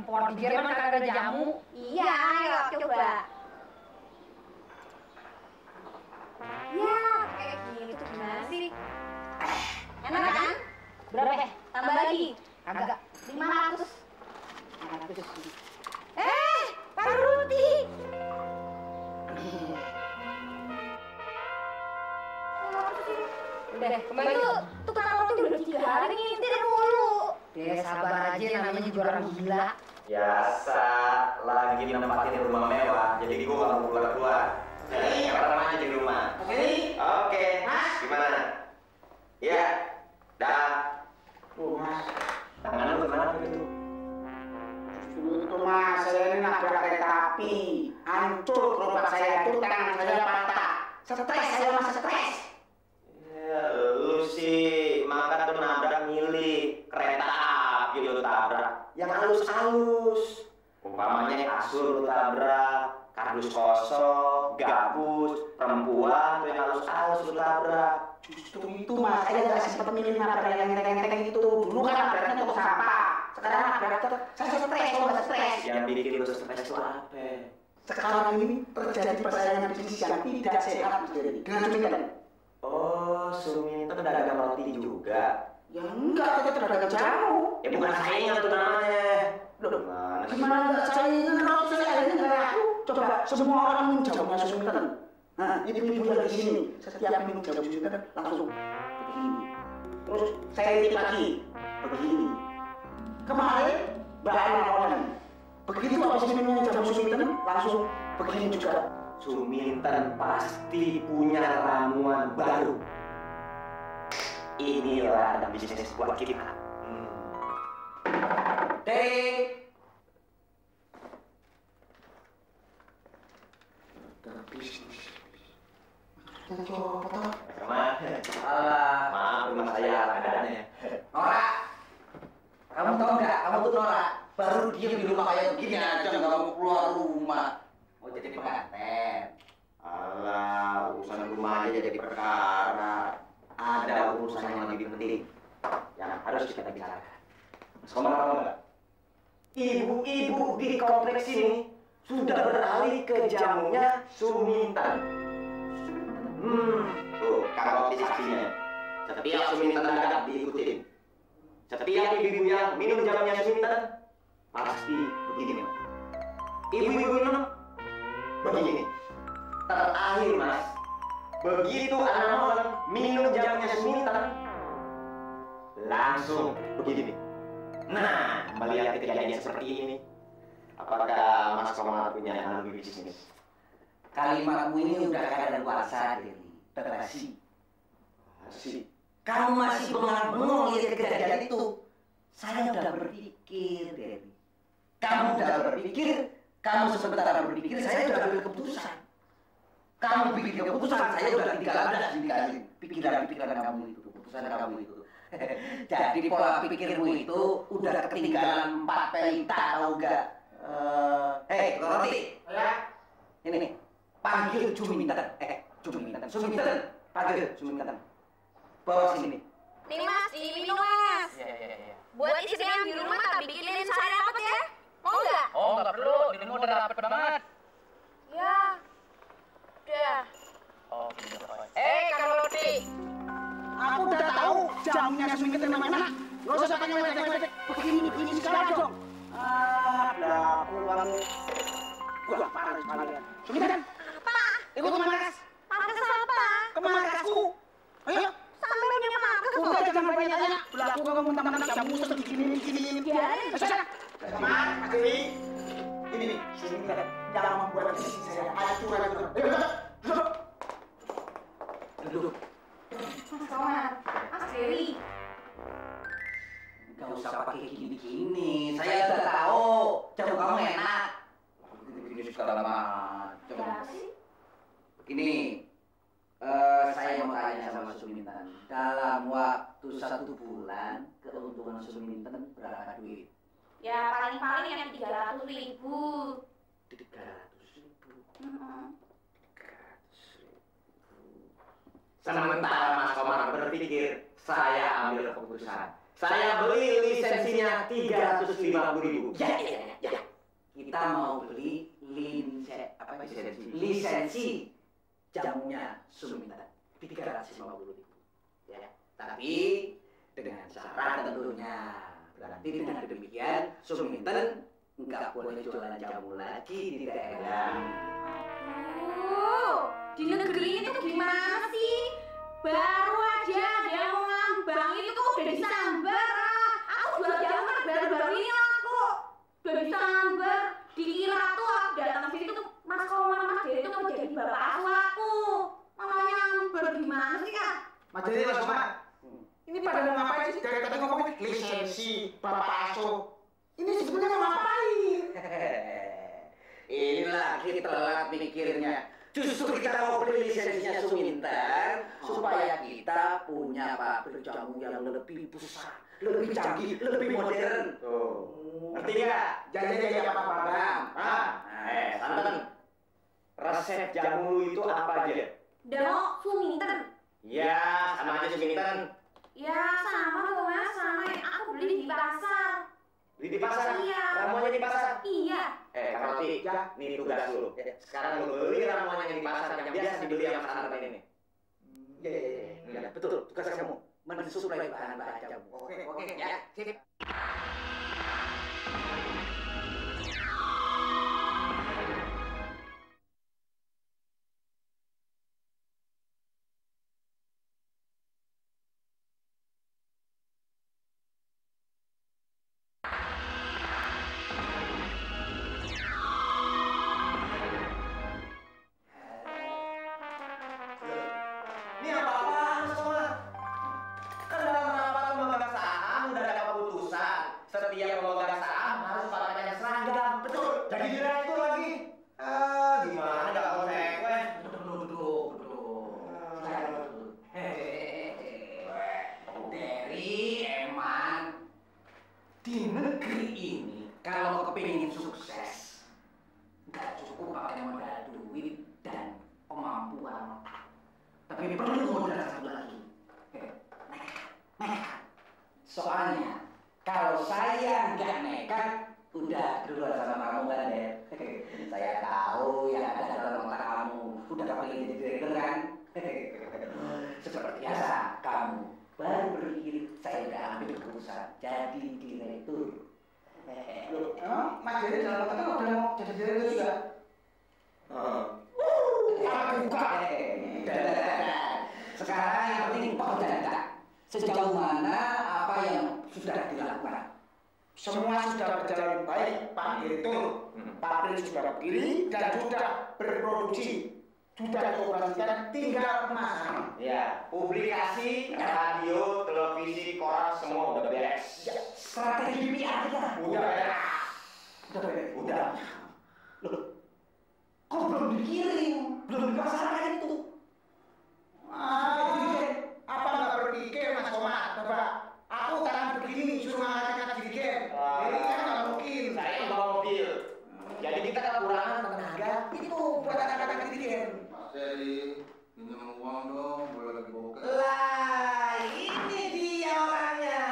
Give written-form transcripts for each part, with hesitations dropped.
empon, di Jerman kagak ada jamu. Iya, ayo coba. Ya, kayak gini tuh gimana sih? Enak kan? Berapa ya? Tambah lagi. Kagak. 500. 500. Pak Ruti. Udah, kembali. Itu tukang roti udah 3 hari ngintir mulu. Sabar aja, namanya juga orang gila. Biasa, lagi nempatin rumah mewah, jadi gue gak mau keluar-keluar. Yang pertama aja di rumah. Oke. Mas, gimana? Iya. Dah. Mas. Tangan lu kemana gitu? Justru itu mas, saya ini nabrak kereta api. Hancur gerobak saya itu, tangan saya patah. Stres saya mas, stres. Ya, lu sih maka tuh nabrak milih kereta api lu tabrak. Yang halus-halus. Umpamanya kasur lu tabrak, kardus kosong, gabus, perempuan tuh yang halus-halus lu tabrak. Justru itu mas, saya nggak sempat milih nabrak yang enteng-enteng itu. Dulu kan nabraknya toko sampah. Sekarang nabrak saya stres, kalau nggak stres. Yang bikin lu stres itu apa? Sekarang ini terjadi persaingan bisnis yang tidak sehat dengan Suminten. Oh, Suminten dagang roti juga. Ya enggak, tetap dagang jamu. Ya bukan saingan tuh namanya. Loh, gimana enggak saingan? Roti saya ini nggak laku. Coba semua orang minum jamunya Suminten. Nah, ibu-ibu yang di sini setiap minum jamu Suminten langsung begini. Terus saya titip lagi begini. Kemarin Mbak Ana begitu habis minum jamu Suminten langsung begini juga. Suminten pasti punya ramuan baru. Inilah ada bisnis buat kita. Dek. Ada bisnis. Maksudnya coba toh? Maaf, rumah saya keadaannya. Nora, kamu tahu nggak? Kamu tuh Nora baru diem di rumah kayak begini aja nggak mau keluar rumah. Mau jadi pengantin. Alah, urusan rumah aja jadi perkara. Ada urusan yang lebih penting yang harus kita bicarakan. Kamu tahu nggak? Ibu-ibu di kompleks ini sudah beralih ke jamunya Suminten. Tuh, kalau di saksinya. Setiap Suminten dagang diikutin. Setiap ibu-ibu yang minum jamunya Suminten pasti begini. Ibu-ibu minum begini. Terakhir mas, begitu anak malam minum jamunya Suminten langsung begini. Nah, melihat kejadian seperti ini, apakah Mas Komar punya analogi bisnis? Kalimatmu ini udah kadaluarsa, Dewi. Terasi. Asik. Kamu masih bengong-bengong lihat kejadian itu. Saya udah berpikir, Dewi. Kamu udah berpikir, kamu sebentar berpikir, saya udah ambil keputusan. Kamu bikin keputusan, saya udah tinggal ada di pikiran-pikiran kamu itu, keputusan kamu itu. Jadi pola pikirmu itu udah ketinggalan 4 pelita, tahu nggak? Hei, Roti. Ya. Ini nih, panggil Suminten. Suminten, panggil Suminten. Bawa sini. Nih mas, diminum mas. Iya. Buat istri yang di rumah tak bikinin saya rapet ya. Mau nggak? Oh, nggak perlu. Dirimu udah rapet banget. Ya. Udah. Oh, gitu. Kang Roti. Aku udah tahu jamunya Suminten yang mana. Gak usah pakai wedek-wedek begini segala dong. Ada uang. Gua parah sekalian. Suminten. Apa? Ikut ke markas. Markas apa? Ke markasku. Ayo. Sampai punya markas kok. Udah jangan banyak-banyak. Belaku kamu mentang-mentang jamu segini. Biarin. Ayo sana. Mas Dewi. Ini nih, Suminten yang membuat bisnis saya hancur. Ayo, duduk. Duduk. Mas Komar, Mas Dewi. Gak usah pakai gini-gini. Saya udah tahu jamu kamu enak. Gini segala macam. Ya sih. Begini, saya mau tanya sama Suminten. Dalam waktu 1 bulan, keuntungan Suminten berapa duit? Ya paling-paling yang 300.000. 300.000. Sementara Mas Komar berpikir, saya ambil keputusan. Saya beli lisensinya 350.000. Ya. Kita mau beli lisensi jamunya Suminten 350.000. Ya. Tapi dengan syarat tentunya. Berarti dengan demikian Suminten nggak boleh jualan jamu lagi di daerah. Di negeri ini tuh gimana sih? Baru aja ada yang mau ngambang itu kok udah disambar. Aku jual jamu baru-baru ini aku udah disambar. Dikira tuh aku datang sini tuh Mas Komar Mas Dede tuh mau jadi bapak asuh aku. Malah nyambar gimana sih Kak? Mas Dede, Mas Komar. Ini pada mau ngapain sih? Dari tadi ngomongin lisensi, bapak asuh. Ini sebenarnya mau ngapain? Ini lagi telat mikirnya. Justru kita mau beli lisensinya Suminten supaya kita punya pabrik jamu yang lebih besar, lebih canggih, lebih modern. Tuh. Ngerti nggak? Jadi apa Bang? Santen. Resep jamu lu itu apa aja? Dano Suminten. Ya, sama aja Suminten. Ya sama tuh Mas, sama yang aku beli di pasar. Beli di pasar? Iya. Ramuannya di pasar? Iya. Karoti, ini tugas lu. Sekarang lu beli ramuan yang di pasar yang biasa dibeli sama santen ini. Ya, betul. Tugas kamu mensuplai bahan-bahan jamu. Oke. Ya, sip. Ini apa-apaan, Mas Komar? Kan dalam rapat pemegang saham udah ada keputusan. Setiap pemegang saham harus pakaian seragam. Betul. Jadi direktur lagi. Gimana nggak konsekuen? Duduk. Dari Eman, di negeri ini kalau kepingin sukses, nggak cukup pakai modal duit dan kemampuan otak, tapi perlu modal satu lagi, nekat. Soalnya kalau saya nggak nekat, udah duluan sama kamu kan deh. Saya tahu yang ada dalam otak kamu udah pengen jadi direktur kan. Seperti biasa kamu baru berpikir saya udah ambil keputusan jadi direktur. Mas Dede dalam otaknya udah mau jadi direktur juga. Buka. Sekarang yang penting pekerjaan kita. Sejauh mana apa yang sudah dilakukan? Semua sudah berjalan baik, Pak Direktur. Pabrik sudah berdiri dan sudah berproduksi, sudah dioperasikan, tinggal pemasaran. Ya, publikasi, radio, televisi, koran semua udah beres. Strategi PR kita Udah beres. udah. Loh, kok belum dikirim, belum dipasarkan itu? Apa nggak berpikir Mas Komar? Coba, aku kan begini suruh ngangkat dirigen. Jadi kan nggak mungkin. Saya yang bawa mobil. Jadi kita kekurangan tenaga. Itu buat anak-anak dirigen. Mas Heri, pinjam uang dong, gue lagi bokeh. Lah, ini dia orangnya.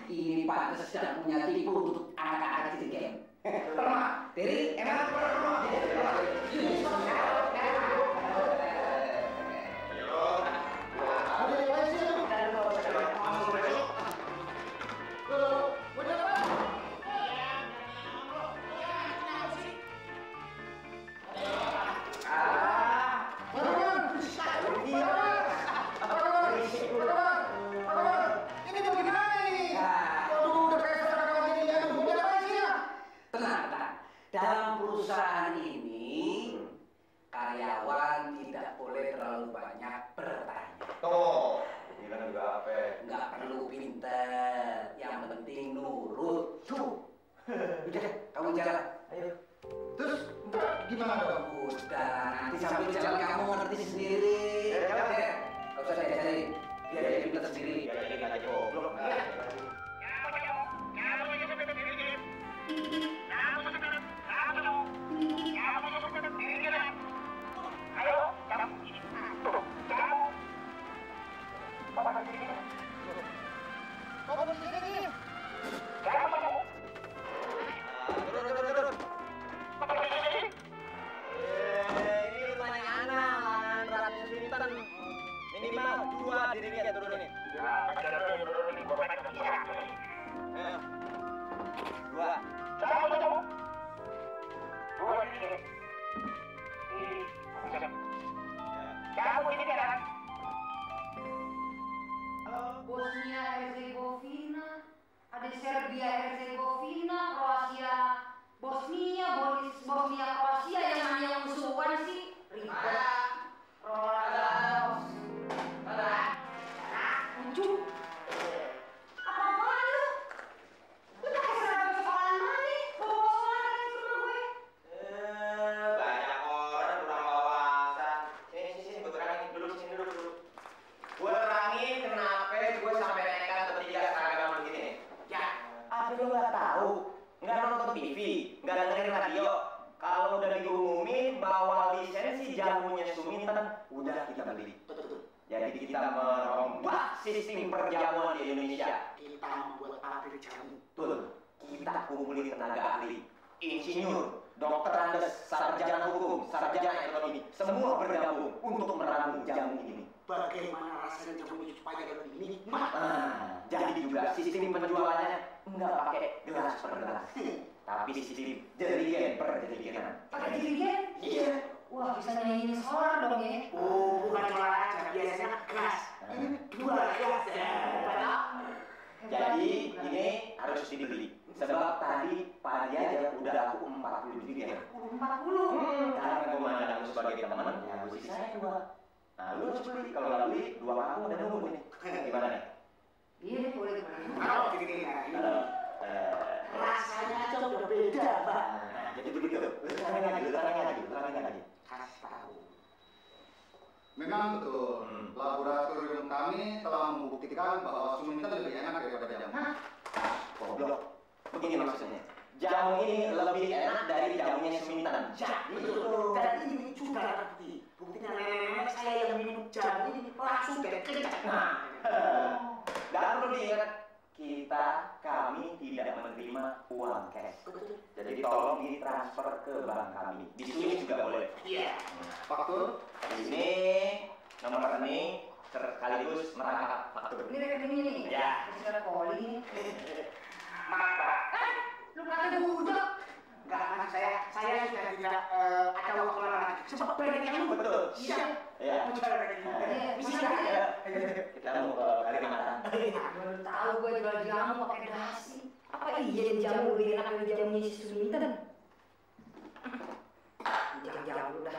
Ini pantas sedang punya tipu untuk anak-anak di game. Perma, dari emang perma. Ini bagaimana nih? Waduh, udah kayak sekarang lagi nih. Udah apa sih ya? Tenang. Dalam perusahaan ini, karyawan tidak boleh terlalu banyak bertanya. Tuh, bilang juga apa? Nggak perlu pinter, yang penting nurut. Tuh. Udah, kamu jalan. Ayo. Terus, ntar gimana dong? Udah, nanti sambil jalan kamu ngerti sendiri. Udah, nggak usah diajarin. Biar dia pinter sendiri. Ya ini nggak jadi goblok. Kamu di sini Dua, dirinya turunin. Ayo. Dua. Bosnia Herzegovina, ada Serbia Herzegovina, Kroasia, Bosnia, Bosnia Kroasia, yang mana yang musuhan sih? Ribet. Lucu. Apa-apaan lu? Lu pakai seragam sekolahan mana nih? Bawa sekolahan lagi ke rumah gue. Banyak orang kurang wawasan. Sini, gue terangin dulu, sini dulu. Gue terangin kenapa gue sampai nekat bertiga seragam begini. Ya, apa lu nggak tahu? Nggak nonton TV, nggak dengerin radio. Kalau udah diumumin bawa lisensi jamunya Suminten, udah kita beli. Jadi kita merombak sistem perjamuan di Indonesia. Kita membuat pabrik jamu. Betul. Kita kumpulin tenaga ahli, insinyur, dokter Andes, sarjana hukum, sarjana ekonomi, semua bergabung untuk meramu jamu ini. Bagaimana rasanya jamu itu supaya lebih nikmat? Jadi juga sistem penjualannya nggak pakai gelas per gelas, tapi sistem jerigen per jerigenan. Pakai jerigen? Iya. Wah, bisa nyanyiin solar dong ya. Oh, bukan cuma aja, biasanya gas. Ini 2 gas ya. Jadi ini harus dibeli. Sebab tadi pagi aja udah aku 40 jerigen. 40. Karena gue mandang sebagai teman, ya gue sisain 2. Nah, lu harus beli. Kalau nggak beli, 2 kamu udah nunggu nih. Gimana nih? Iya, boleh. Kalau begini ya, rasanya aja udah beda, Pak. Nah, jadi begitu. Terangin lagi. Kasih tahu. Memang betul, laboratorium kami telah membuktikan bahwa Suminten lebih enak daripada jamu. Goblok. Begini maksudnya. Jamu ini lebih enak dari jamunya Suminten. Jadi, dan ini juga terbukti. Buktinya nenek saya yang minum jamu ini langsung dari kencang. Nah, dan perlu diingat, kami tidak menerima uang cash. Jadi tolong ditransfer ke bank kami. Di sini juga boleh. Iya. Faktur? Di sini nomor rekening sekaligus merangkap faktur. Ini rekening ini. Ya. Saudara Koli. Maaf, Pak. Lu kata budak. Enggak, Mas, saya sudah tidak ada waktu lagi. Sebab banyak yang Betul. Iya. Iya. Mau jual lagi. Bisa Ya. Kita mau ke Kalimantan. Baru tahu gue jual jamu pakai dasi. Apa iya jamu lebih enak dari jamunya si Suminten? Jamu dah.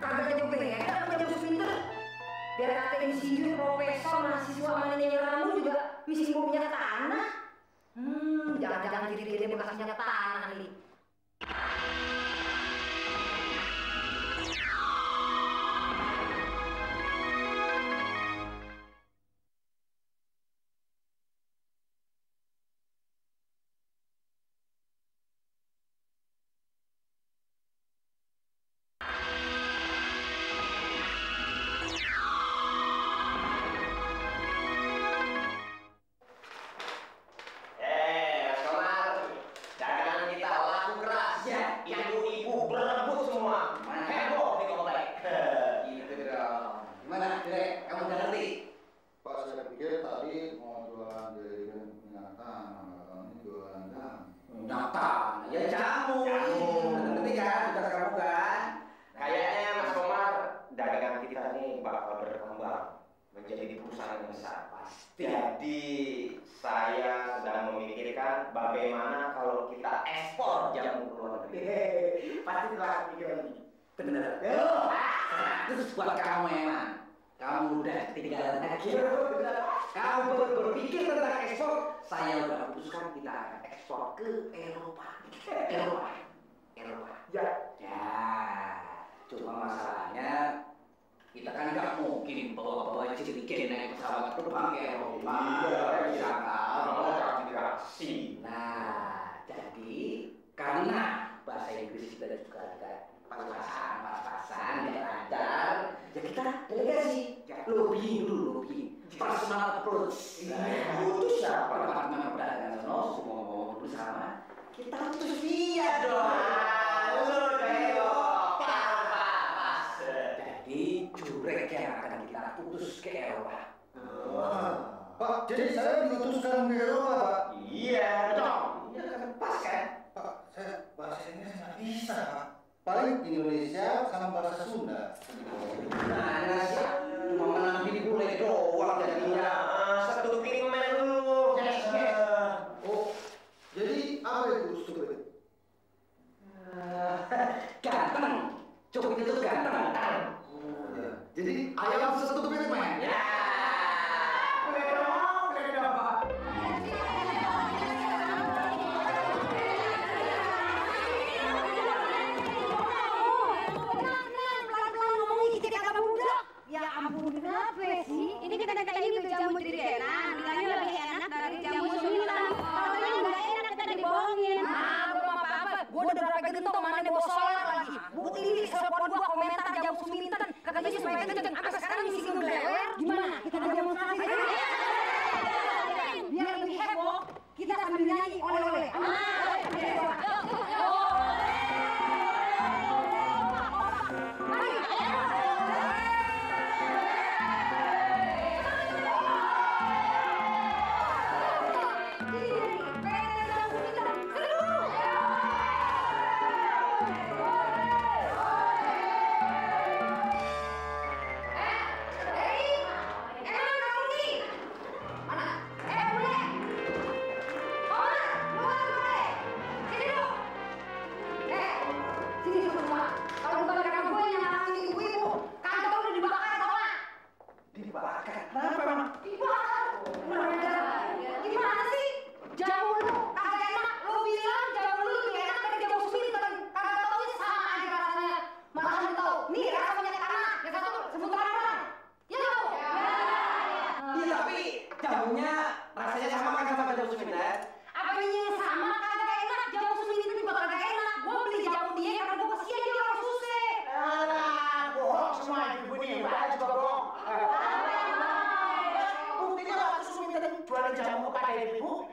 Kagak juga ya, kan jamu Suminten. Biar kata insinyur, profesor, mahasiswa mana nyanyi ramu juga misi minyak tanah. Jangan-jangan jadi bekas minyak tanah nih. Bagaimana kalau kita ekspor jamu ke luar negeri? Pasti telah pikiran ini. Benar. Terus buat kamu emang, kamu udah ketinggalan lagi. Kamu berpikir tentang ekspor, saya udah putuskan kita akan ekspor ke Eropa. Ya. Cuma masalahnya kita kan nggak mungkin bawa jerigen naik pesawat terbang ke Eropa. Bisa Nah, jadi karena bahasa Inggris kita juga ada pas-pasan, nggak lancar, ya kita delegasi, lobbying dulu, personal approach. Itu siapa? Departemen Perdagangan semua ngomong bersama, kita utus dia dong. Lu Dewo, ke Eropa. Pak, jadi saya diutuskan ke Eropa, Pak. Iya. Iya kan pas kan? Pak, saya bahasa Inggris nggak bisa, Pak. Paling Indonesia sama bahasa Sunda. Mana sih? Cuma menang di bule doang jadinya. Satu piring men dulu. Oh, jadi apa itu stupid? Ganteng. Cupid itu ganteng. Jadi ayam stupid, man. Ya. Ya ampun, kenapa sih? Ini kita ini jamu jadi enak, bilangnya lebih enak dari jamu sultan. Kalau ini nggak enak kita dibohongin. Ah, belum apa-apa. Gua udah berapa gentong mana nih bawa solar lagi. Bukti ini telepon gua komentar jam Suminten. Katanya supaya kenceng. Apa sekarang misi ngelewer? Gimana? Kita demonstrasi aja. Biar lebih heboh, kita sambil nyanyi oleh-oleh.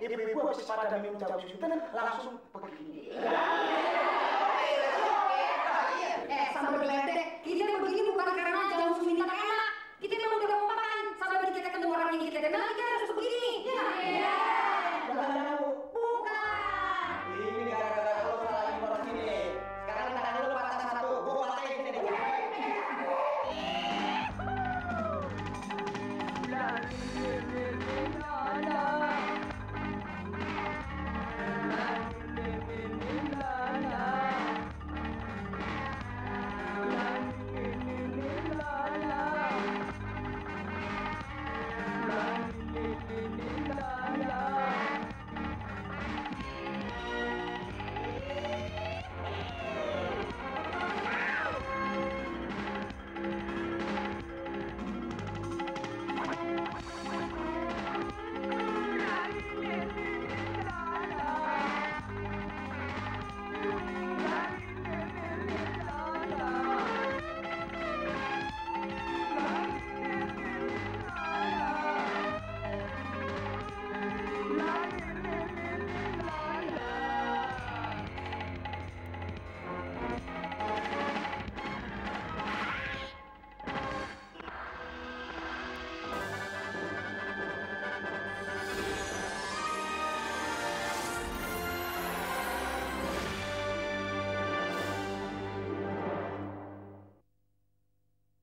Ibu-ibu habis pada minum jamu Suminten langsung begini. Sampai geledek, kita begini bukan karena jamu Suminten enak. Kita memang udah mau makan. Sampai kita ketemu orang yang kita kenal, kita harus begini.